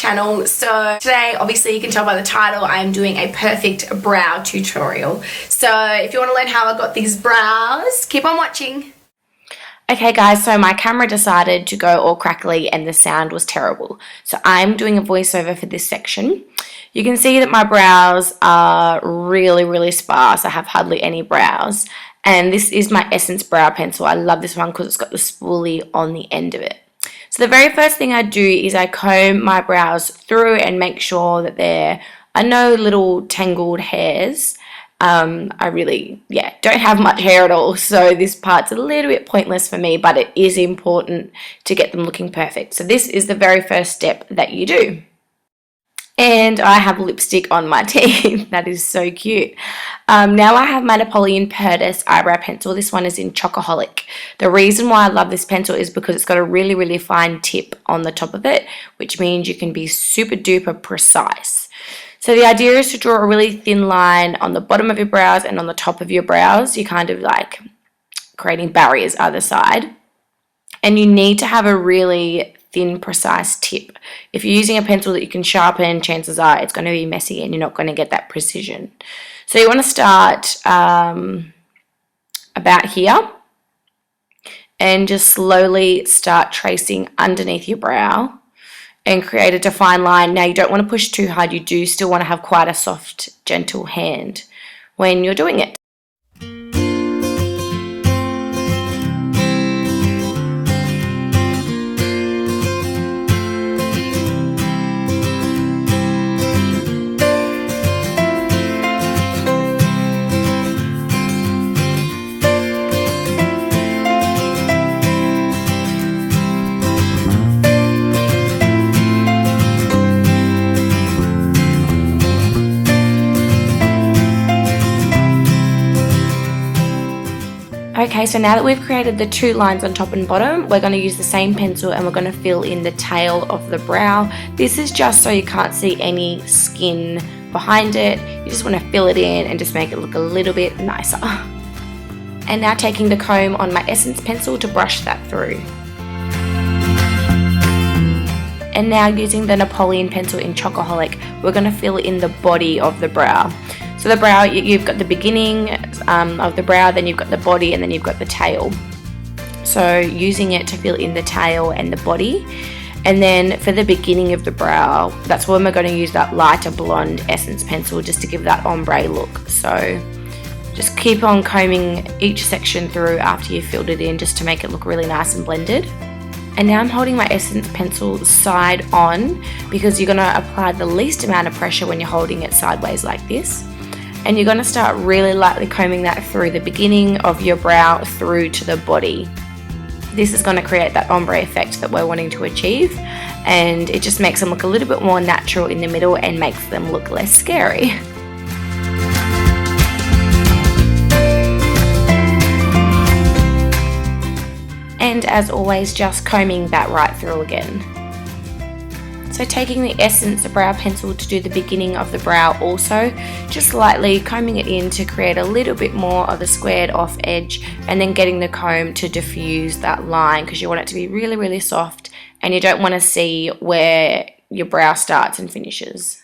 channel. So today, obviously you can tell by the title, I'm doing a perfect brow tutorial. So if you want to learn how I got these brows, keep on watching. Okay guys, so my camera decided to go all crackly and the sound was terrible. So I'm doing a voiceover for this section. You can see that my brows are really sparse. I have hardly any brows. And this is my Essence brow pencil. I love this one because it's got the spoolie on the end of it. So the very first thing I do is I comb my brows through and make sure that there are no little tangled hairs. I really, don't have much hair at all, so this part's a little bit pointless for me, but it is important to get them looking perfect. So this is the very first step that you do. And I have lipstick on my teeth. That is so cute. Now I have my Napoleon Purtis eyebrow pencil. This one is in Chocoholic. The reason why I love this pencil is because it's got a really fine tip on the top of it, which means you can be super duper precise. So the idea is to draw a really thin line on the bottom of your brows and on the top of your brows. You're kind of like creating barriers either side. And you need to have a really thin, precise tip. If you're using a pencil that you can sharpen, chances are it's going to be messy and you're not going to get that precision. So you want to start about here and just slowly start tracing underneath your brow and create a defined line. Now you don't want to push too hard. You do still want to have quite a soft, gentle hand when you're doing it. Okay, so now that we've created the two lines on top and bottom, we're going to use the same pencil and we're going to fill in the tail of the brow. This is just so you can't see any skin behind it. You just want to fill it in and just make it look a little bit nicer. And now taking the comb on my Essence pencil to brush that through. And now using the Napoleon pencil in Chocoholic, we're going to fill in the body of the brow. So the brow, you've got the beginning of the brow, then you've got the body, and then you've got the tail. So using it to fill in the tail and the body. And then for the beginning of the brow, that's when we're going to use that lighter blonde Essence pencil just to give that ombre look. So just keep on combing each section through after you've filled it in just to make it look really nice and blended. And now I'm holding my Essence pencil side on because you're going to apply the least amount of pressure when you're holding it sideways like this. And you're going to start really lightly combing that through the beginning of your brow through to the body. This is going to create that ombre effect that we're wanting to achieve, and it just makes them look a little bit more natural in the middle and makes them look less scary. And as always, just combing that right through again. So taking the Essence brow pencil to do the beginning of the brow also, just lightly combing it in to create a little bit more of a squared off edge, and then getting the comb to diffuse that line because you want it to be really soft and you don't want to see where your brow starts and finishes.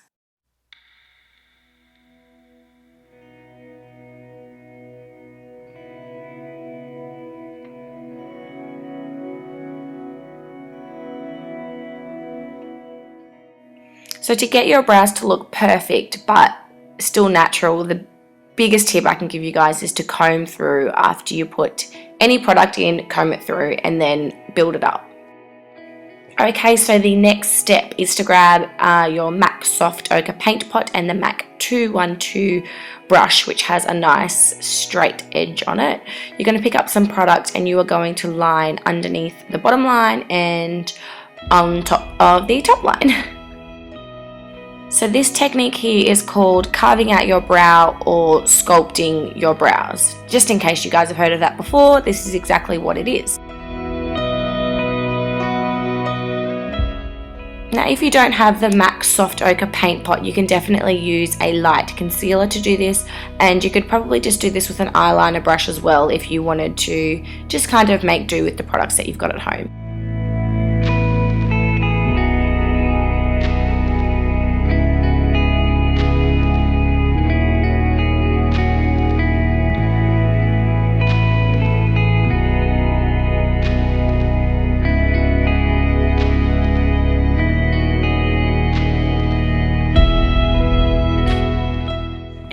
So to get your brows to look perfect but still natural, the biggest tip I can give you guys is to comb through after you put any product in, comb it through and then build it up. Okay, so the next step is to grab your MAC Soft Ochre Paint Pot and the MAC 212 brush, which has a nice straight edge on it. You're going to pick up some product and you are going to line underneath the bottom line and on top of the top line. So this technique here is called carving out your brow or sculpting your brows. Just in case you guys have heard of that before, this is exactly what it is. Now if you don't have the MAC Soft Ochre Paint Pot, you can definitely use a light concealer to do this, and you could probably just do this with an eyeliner brush as well if you wanted to just kind of make do with the products that you've got at home.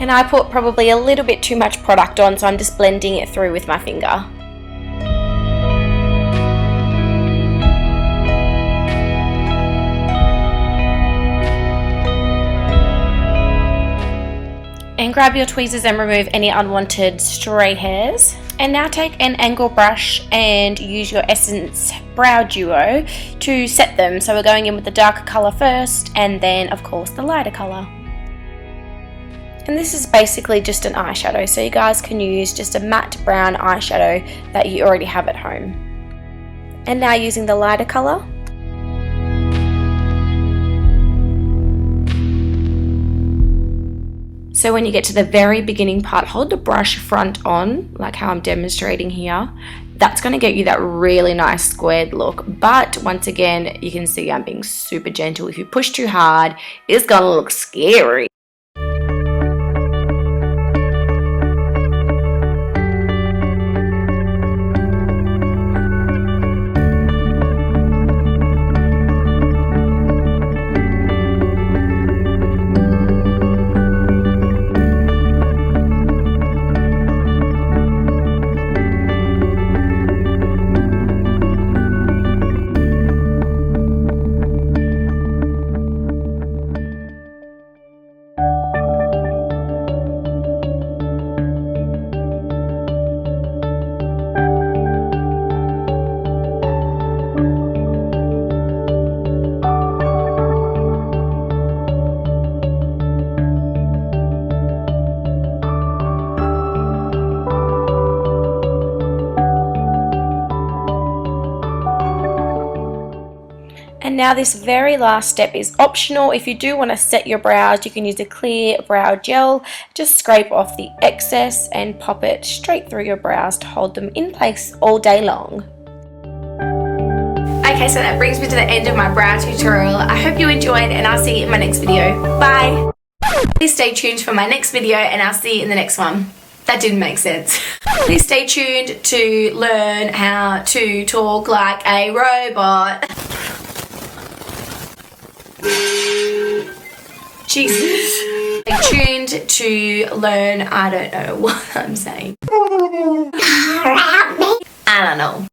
And I put probably a little bit too much product on, so I'm just blending it through with my finger. And grab your tweezers and remove any unwanted stray hairs. And now take an angle brush and use your Essence Brow Duo to set them. So we're going in with the darker colour first, and then of course the lighter colour. And this is basically just an eyeshadow, so you guys can use just a matte brown eyeshadow that you already have at home. And now using the lighter colour. So when you get to the very beginning part, hold the brush front on, like how I'm demonstrating here. That's going to get you that really nice squared look. But once again, you can see I'm being super gentle. If you push too hard, it's going to look scary. And now this very last step is optional. If you do want to set your brows, you can use a clear brow gel. Just scrape off the excess and pop it straight through your brows to hold them in place all day long. Okay, so that brings me to the end of my brow tutorial. I hope you enjoyed, and I'll see you in my next video. Bye! Please stay tuned for my next video, and I'll see you in the next one. That didn't make sense. Please stay tuned to learn how to talk like a robot. Jesus. Stay tuned to learn, I don't know what I'm saying. I don't know.